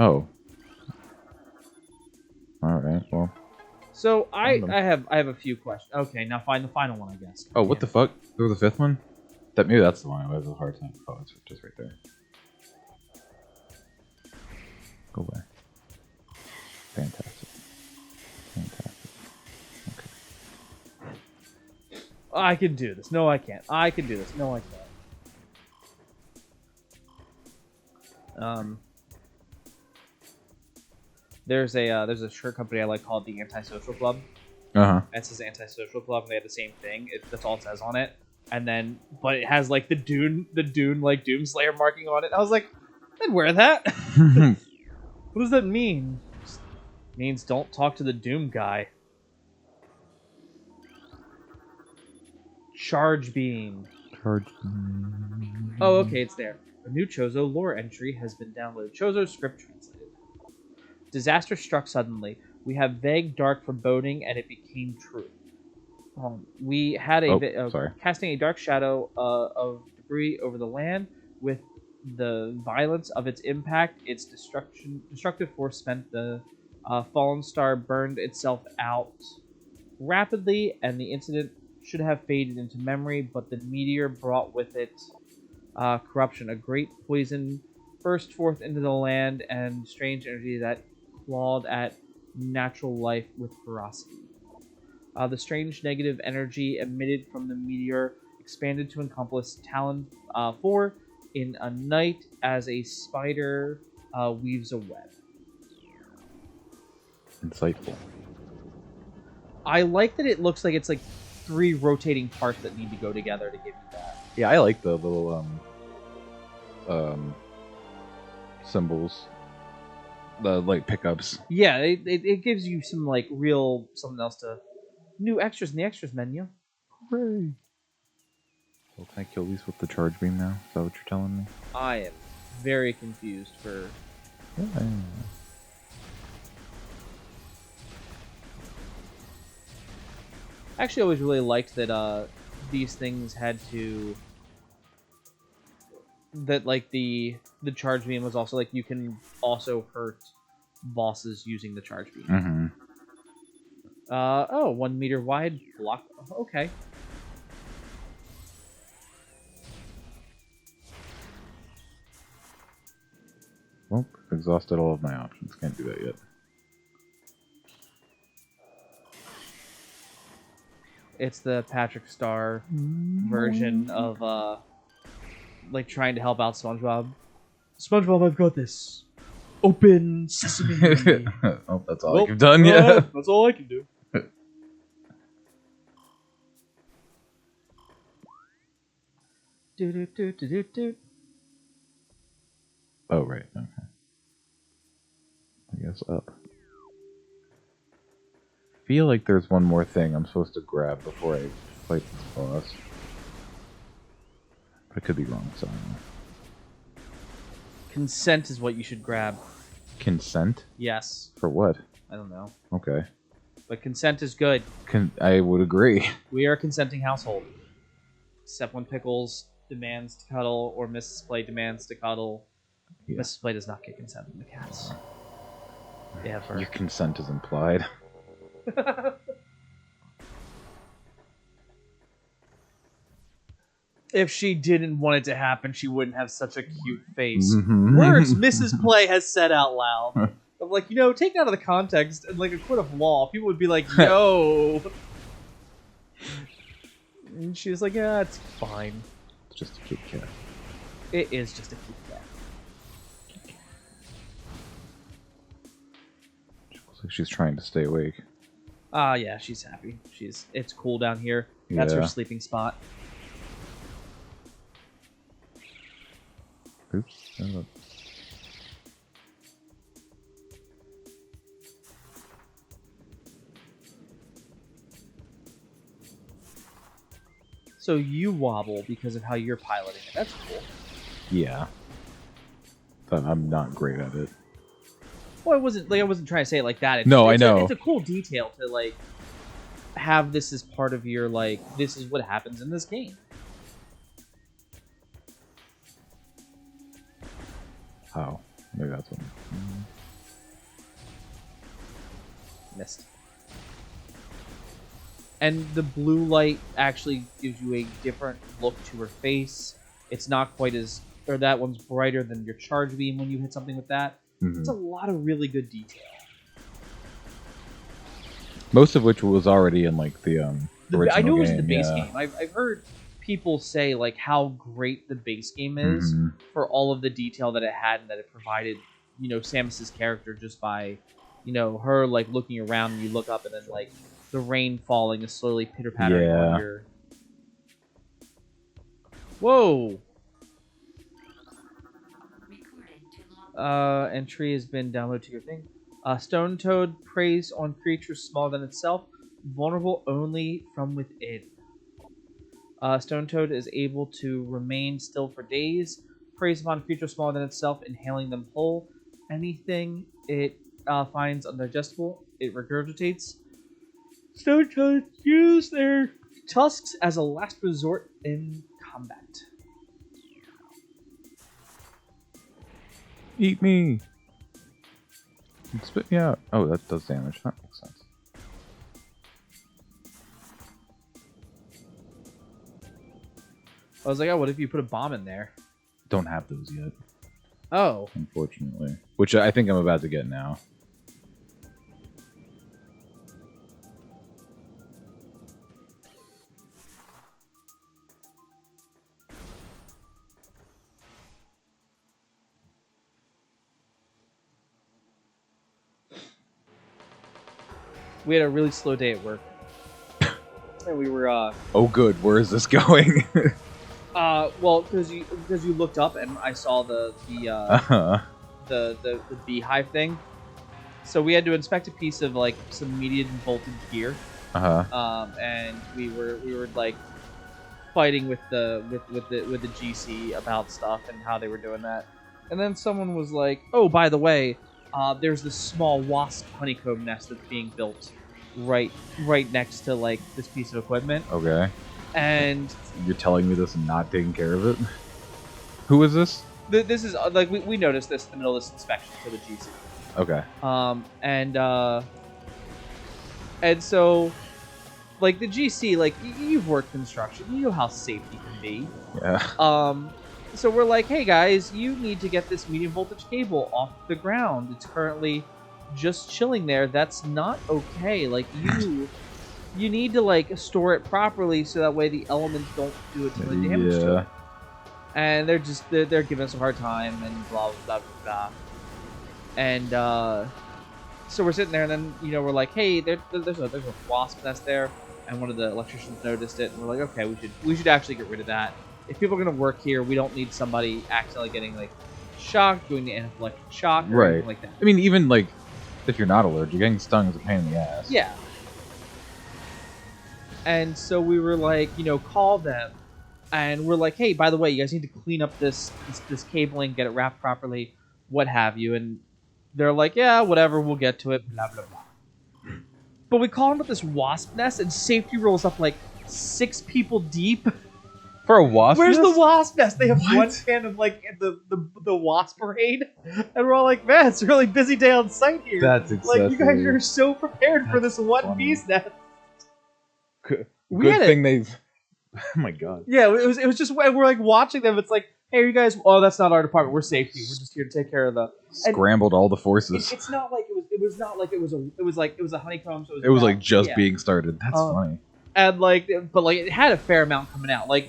Oh. Alright, well. So I have a few questions. Okay, now find the final one, I guess. Oh, what the fuck? There was a fifth one? Maybe that's the one I have a hard time. Oh, it's just right there. Go away. Fantastic. Fantastic. Okay. I can do this. No, I can't. I can do this. No, I can't. There's a shirt company I like called the Antisocial Club. Uh-huh. And it says Antisocial Club, and they have the same thing. That's all it says on it. And then, but it has like the Dune like Doomslayer marking on it. I was like, I'd wear that. What does that mean? Just means don't talk to the Doom guy. Charge beam. Charge. Oh, okay, it's there. A new Chozo lore entry has been downloaded. Chozo script translated. Disaster struck suddenly. We have vague, dark foreboding, and it became true. We had casting a dark shadow of debris over the land. With the violence of its impact, its destructive force spent the fallen star burned itself out rapidly, and the incident should have faded into memory, but the meteor brought with it corruption. A great poison burst forth into the land, and strange energy that clawed at natural life with ferocity. The strange negative energy emitted from the meteor expanded to encompass Tallon IV in a night as a spider weaves a web. Insightful. I like that it looks like it's like 3 rotating parts that need to go together to give you that. Yeah, I like the little symbols. The like pickups. Yeah, it gives you some like real something else to new extras in the extras menu. Hooray! Well, can I kill these with the charge beam now? Is that what you're telling me? I am very confused for. Yeah, I am. I actually always really liked that these things had to. That like the charge beam was also like you can also hurt bosses using the charge beam. Mm-hmm. 1 meter wide block. Okay. Well, exhausted all of my options. Can't do that yet. It's the Patrick Star version of like trying to help out SpongeBob. SpongeBob, I've got this. Open sesame. Oh, that's all you've done yet. That's all I can do. Oh, right. Okay. I guess up. I feel like there's one more thing I'm supposed to grab before I fight this boss. But I could be wrong, so I don't know. Consent is what you should grab. Consent? Yes. For what? I don't know. Okay. But consent is good. I would agree. We are a consenting household. Except when Pickles demands to cuddle or Mrs. Play demands to cuddle. Yeah. Mrs. Play does not get consent from the cats. Ever. Your consent is implied. If she didn't want it to happen, she wouldn't have such a cute face. Mm-hmm. Words Mrs. Play has said out loud. I'm like, taken out of the context and like a court of law, people would be like, yo. And she's like, yeah, it's fine. It's just a cute cat. It is just a cute cat. She looks like she's trying to stay awake. Yeah, she's happy. It's cool down here. That's her sleeping spot. Oops. So you wobble because of how you're piloting it. That's cool. Yeah. But I'm not great at it. Well, I wasn't trying to say it like that. I know. It's a cool detail to like have this as part of your like. This is what happens in this game. How? Maybe that's one. Missed. And the blue light actually gives you a different look to her face. It's not quite as... Or that one's brighter than your charge beam when you hit something with that. It's a lot of really good detail. Most of which was already in like the original I knew it was game, the base yeah. game. I've heard people say like how great the base game is for all of the detail that it had and that it provided, you know, Samus's character just by, you know, her like looking around and you look up and then like the rain falling is slowly pitter-pattering on your... Whoa! Entry has been downloaded to your thing. Stone Toad preys on creatures smaller than itself, vulnerable only from within. Stone Toad is able to remain still for days, preys upon creatures smaller than itself, inhaling them whole. Anything it finds undigestible, it regurgitates. Stone Toads use their tusks as a last resort in combat. Eat me! Spit me out. Oh, that does damage. That makes sense. I was like, oh, what if you put a bomb in there? Don't have those yet. Oh. Unfortunately. Which I think I'm about to get now. We had a really slow day at work. And we were, Oh good, where is this going? well, because you looked up and I saw the beehive thing. So we had to inspect a piece of, like, some medium voltage gear. And we were like fighting with the GC about stuff and how they were doing that. And then someone was like, "Oh, by the way, there's this small wasp honeycomb nest that's being built right next to like this piece of equipment." Okay. And you're telling me this and not taking care of it? Who is this? This is like we noticed this in the middle of this inspection for the GC. Okay. And so, like the GC, like you've worked construction, you know how safety can be. Yeah. So we're like, hey guys, you need to get this medium voltage cable off the ground. It's currently just chilling there. That's not okay. Like you need to like store it properly so that way the elements don't do a ton of damage to it. And they're giving us a hard time and blah blah blah blah. And so we're sitting there, and then you know we're like, hey, there's a wasp nest there, and one of the electricians noticed it, and we're like, okay, we should actually get rid of that. If people are gonna work here, we don't need somebody accidentally getting like shocked, doing the anaphylactic shock, or anything like that. I mean, even like if you're not allergic, getting stung is a pain in the ass. Yeah. And so we were like, you know, call them, and we're like, hey, by the way, you guys need to clean up this cabling, get it wrapped properly, what have you. And they're like, yeah, whatever, we'll get to it, blah blah blah. But we call them up this wasp nest, and safety rolls up like 6 people deep. For a wasp Where's nest? the wasp nest? They have one can of like the wasp parade, and we're all like, man, it's a really busy day on site here. That's excessive. Like you guys are so prepared for this one bee's nest. Good thing they've. Oh my god. Yeah, it was just we're like watching them. It's like, hey, you guys. Oh, that's not our department. We're safety. We're just here to take care of the. Scrambled all the forces. It's not like it was not like it was a honeycomb. So it was like just being started. That's funny. And like, but like it had a fair amount coming out. Like,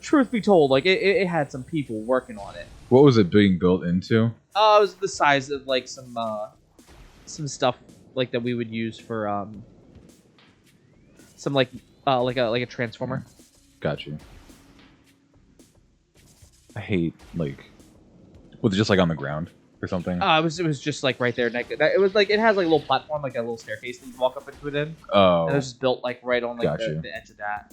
truth be told, like it had some people working on it. What was it being built into? It was the size of like some stuff like that we would use for some like a transformer. Got you. I hate like, was it just like on the ground or something? It was just like right there. It was like it has like a little platform, like a little staircase that you walk up into it in. Oh. And it was just built like right on like the edge of that.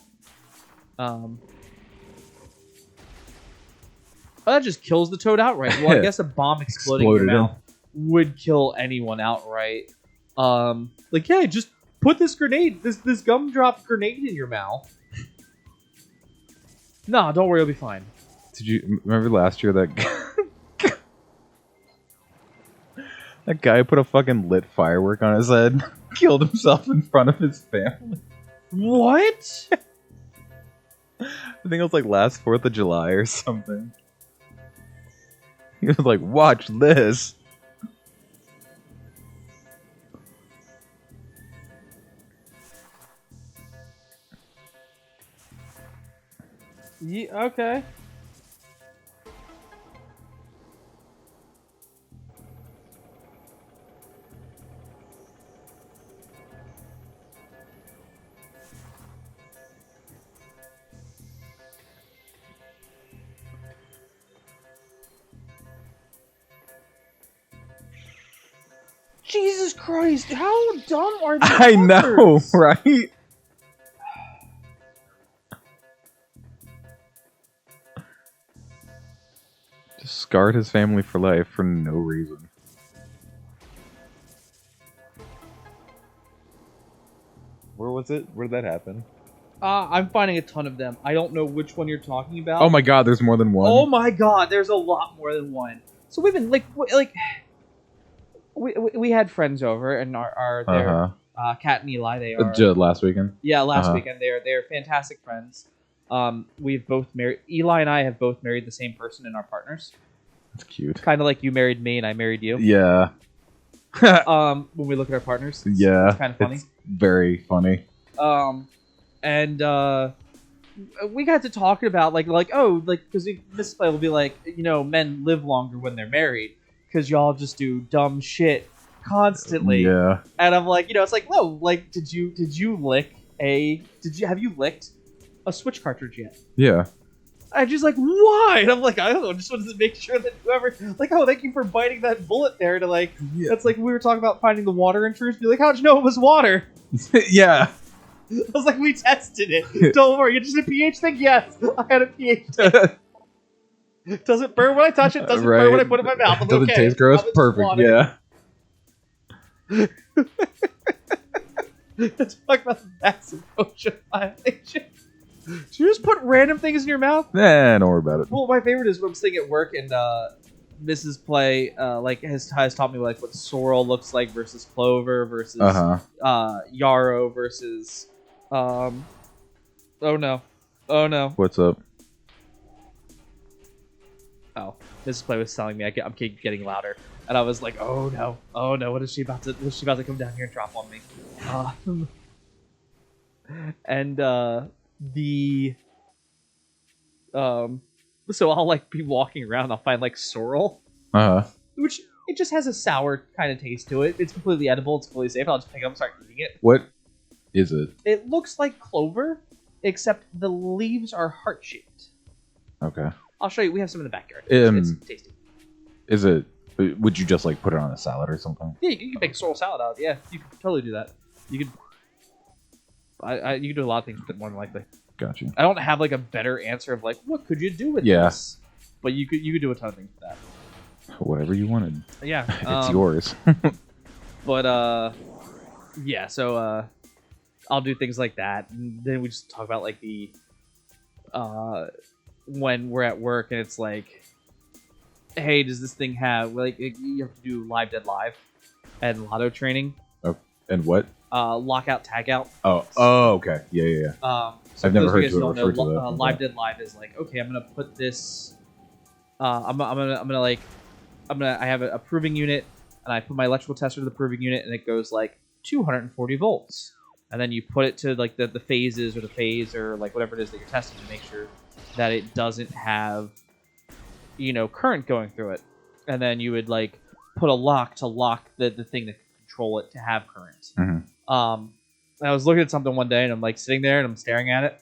Oh, that just kills the toad outright. Well, I guess a bomb exploding in your mouth would kill anyone outright. Like, yeah, just put this grenade, this gumdrop grenade in your mouth. No, don't worry, it'll be fine. Did you remember last year that That guy put a fucking lit firework on his head, killed himself in front of his family. What? I think it was like last 4th of July or something. He was like, watch this. Yeah, okay. Jesus Christ, how dumb are these I know, fuckers? right? Just scarred his family for life for no reason. Where was it? Where did that happen? I'm finding a ton of them. I don't know which one you're talking about. Oh my god, there's more than one. Oh my god, there's a lot more than one. So we've been we had friends over, and their Kat and Eli. They are Last weekend. yeah, last weekend. They're fantastic friends. We've both married. Eli and I have both married the same person in our partners. That's cute. Kind of like you married me and I married you. Yeah. When we look at our partners, yeah, it's kind of funny. It's very funny. And we got to talking about because Mrs. Play will be like, men live longer when they're married because y'all just do dumb shit constantly. Yeah. And I'm like, it's like, no, like, have you licked a Switch cartridge yet? Yeah. And she's like, why? And I'm like, I don't know, just wanted to make sure that whoever, like, oh, thank you for biting that bullet there to, like, that's like, we were talking about finding the water intrusion. Be like, how'd you know it was water? Yeah. I was like, we tested it. Don't worry, it's just a pH thing? Yes, I had a pH thing. Doesn't burn when I touch it, doesn't burn when I put it in my mouth. I'm doesn't okay. taste gross? Perfect, yeah. Let's talk about the massive ocean violation. Do you just put random things in your mouth? Nah, don't worry about it. Well, my favorite is when I'm sitting at work and Mrs. Play has taught me like what sorrel looks like versus clover versus yarrow versus oh no. What's up? Oh, Mrs. Play was telling me I'm keep getting louder, and I was like, oh no, what is she about to come down here and drop on me? And so I'll like be walking around, I'll find like sorrel, which it just has a sour kind of taste to it. It's completely edible, it's completely safe. I'll just pick it up and start eating it. What is it? It looks like clover, except the leaves are heart shaped. Okay. I'll show you. We have some in the backyard. It's tasty. Is it? Would you just like put it on a salad or something? Yeah, you can make a sorrel salad out of it. Yeah, you can totally do that. You could. You can do a lot of things with it, more than likely. Gotcha. I don't have like a better answer of like what could you do with this, but you could do a ton of things with that. Whatever you wanted. Yeah, it's yours. But yeah. So I'll do things like that, and then we just talk about like the when we're at work and it's like, hey, does this thing have like you have to do Live Dead Live and lotto training? Oh, and what? Lockout, tag out. Oh, okay. Yeah. So I've never heard you guys it don't know, referred to that. Live Dead Live is like, okay, I'm gonna put this. I have a proving unit, and I put my electrical tester to the proving unit, and it goes like 240 volts, and then you put it to like the phases or the phase or like whatever it is that you're testing to make sure that it doesn't have, current going through it, and then you would like put a lock to lock the thing that can control it to have current. Mm-hmm. I was looking at something one day and I'm like sitting there and I'm staring at it.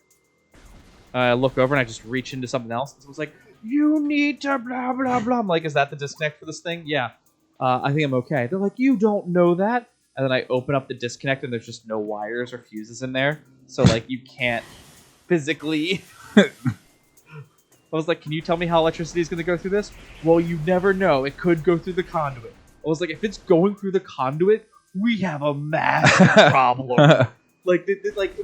I look over and I just reach into something else. And someone's like, "You need to blah blah blah." I'm like, "Is that the disconnect for this thing?" Yeah. I think I'm okay. They're like, "You don't know that." And then I open up the disconnect and there's just no wires or fuses in there, so like you can't physically. I was like, "Can you tell me how electricity is going to go through this?" Well, you never know. It could go through the conduit. I was like, if it's going through the conduit, we have a massive problem. like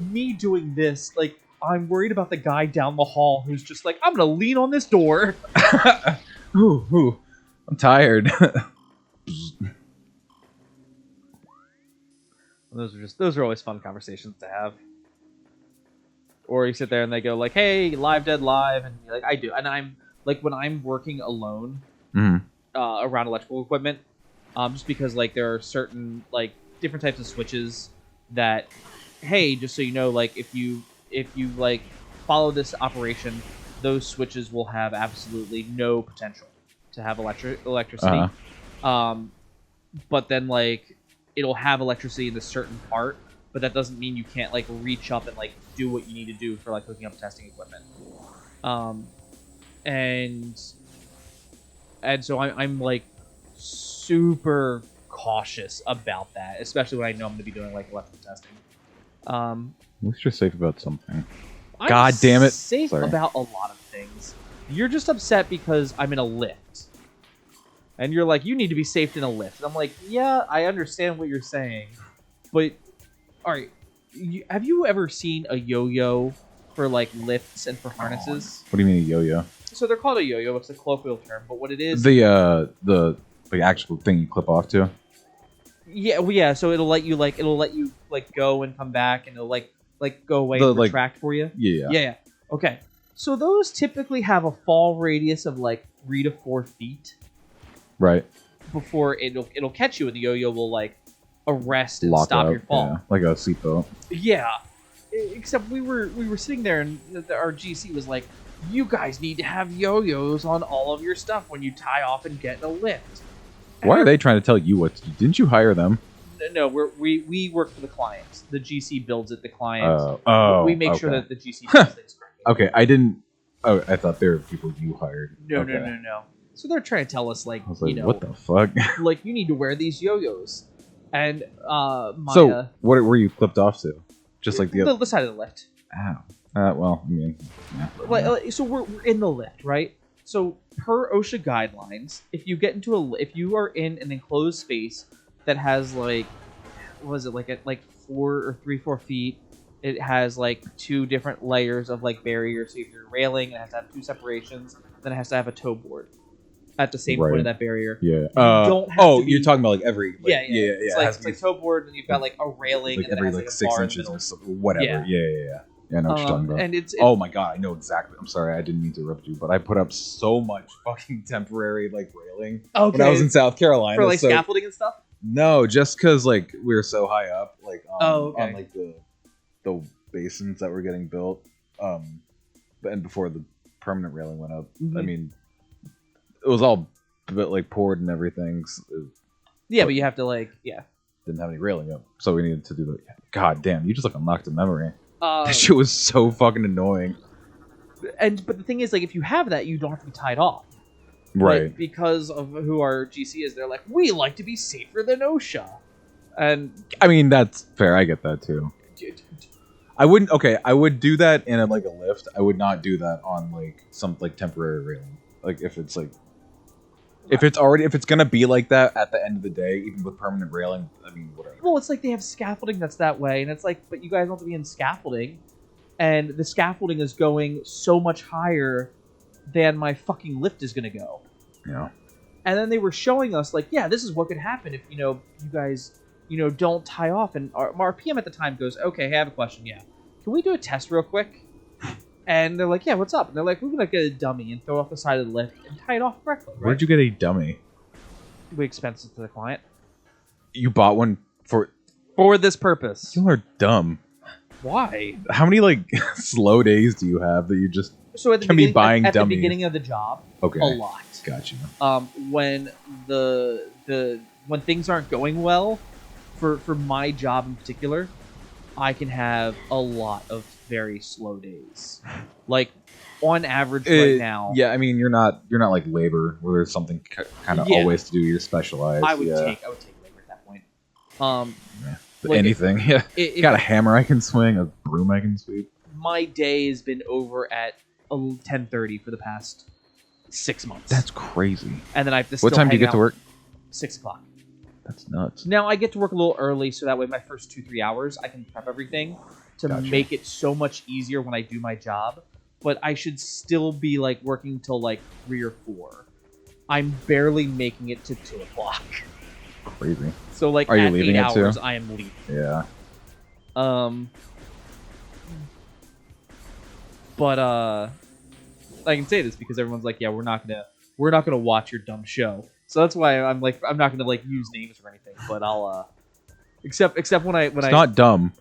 me doing this, like I'm worried about the guy down the hall who's just like, I'm gonna lean on this door. Ooh, I'm tired. Those are always fun conversations to have. Or you sit there and they go like, "Hey, Live Dead Live," and you're like, "I do," and I'm like, when I'm working alone around electrical equipment, just because like there are certain like different types of switches that, hey, just so you know, like if you like follow this operation, those switches will have absolutely no potential to have electricity. But then like it'll have electricity in a certain part, but that doesn't mean you can't like reach up and like do what you need to do for like hooking up testing equipment. And so I'm like super cautious about that, especially when I know I'm going to be doing like electrical testing. At least you're safe about something. I'm God damn it! Safe about a lot of things. You're just upset because I'm in a lift, and you're like, you need to be safe in a lift. And I'm like, yeah, I understand what you're saying, but all right, have you ever seen a yo-yo for like lifts and for harnesses? What do you mean a yo-yo? So they're called a yo-yo. It's a colloquial term, but what it is, the actual thing you clip off to. Yeah, well, yeah. So it'll let you go and come back, and it'll like go away and retract for you. Yeah. Okay. So those typically have a fall radius of like 3 to 4 feet. Right. Before it'll catch you, and the yo-yo will like arrest and stop your fall. Yeah, like a seatbelt. Yeah. Except we were sitting there, and our GC was like, "You guys need to have yo-yos on all of your stuff when you tie off and get in a lift." Why are they trying to tell you what to do? Didn't you hire them? No, we work for the client. The GC builds it. The client. We make sure that the GC does things correctly. Okay, I didn't. Oh, I thought they were people you hired. No. So they're trying to tell us like, what the fuck? like you need to wear these yo-yos, and Maya. So what were you clipped off to? Just like the side of the lift. Ow. Well, I mean, yeah. So we're in the lift, right? So per OSHA guidelines, if you are in an enclosed space that has like, what is it, like 4 feet, it has like 2 different layers of like barriers. So if you're railing, it has to have 2 separations. Then it has to have a toe board at the same point of that barrier. Yeah. You're talking about like every. Like, yeah. It's like toe board, and you've got like a railing, like and every then it like has, 6 inches or something. Whatever. Yeah. I know what you're talking about. And it's oh my god, I know exactly. I'm sorry, I didn't mean to interrupt you, but I put up so much fucking temporary like railing when I was in South Carolina for like scaffolding and stuff. No, just because like we were so high up, like on like the basins that were getting built, and before the permanent railing went up. I mean, it was all like poured and everything. But you have to didn't have any railing up, so we needed to do the. God damn, you just like unlocked a memory. That shit was so fucking annoying. But the thing is, like, if you have that, you don't have to be tied off. Right. Like, because of who our GC is, they're like, we like to be safer than OSHA. And I mean, that's fair. I get that too. I wouldn't. Okay, I would do that in a lift. I would not do that on like some like temporary railing. Like if it's like. If it's gonna be like that at the end of the day, even with permanent railing, I mean, whatever. Well, it's like they have scaffolding that's that way, and it's like, but you guys don't have to be in scaffolding, and the scaffolding is going so much higher than my fucking lift is gonna go. Yeah. And then they were showing us like, yeah, this is what could happen if you guys don't tie off. And our PM at the time goes, okay, hey, I have a question. Yeah, can we do a test real quick? And they're like, yeah, what's up? And they're like, we're going to get a dummy and throw it off the side of the lift and tie it off correctly. Right? Where'd you get a dummy? We expense it to the client. You bought one for this purpose. You are dumb. Why? How many like slow days do you have that you just can be buying dummies? At the beginning of the job, okay, a lot. Got you. When when things aren't going well, for my job in particular, I can have a lot of very slow days. Like on average right now. Yeah, I mean you're not like labor where there's something kind of always to do. You're specialized. I would take labor at that point. Anything. Got a hammer I can swing, a broom I can sweep. My day has been over at 10:30 for the past 6 months. That's crazy. And then I have to. What time do you get to work? 6 o'clock. That's nuts. Now I get to work a little early, so that way my first 2-3 hours I can prep everything to make it so much easier when I do my job. But I should still be like working till like 3 or 4. I'm barely making it to 2 o'clock. Crazy. So like Are you at leaving 8 it too? hours, I am leaving. Yeah. But I can say this because everyone's like, yeah, we're not gonna watch your dumb show. So that's why I'm like, I'm not gonna like use names or anything. But I'll except when It's not dumb.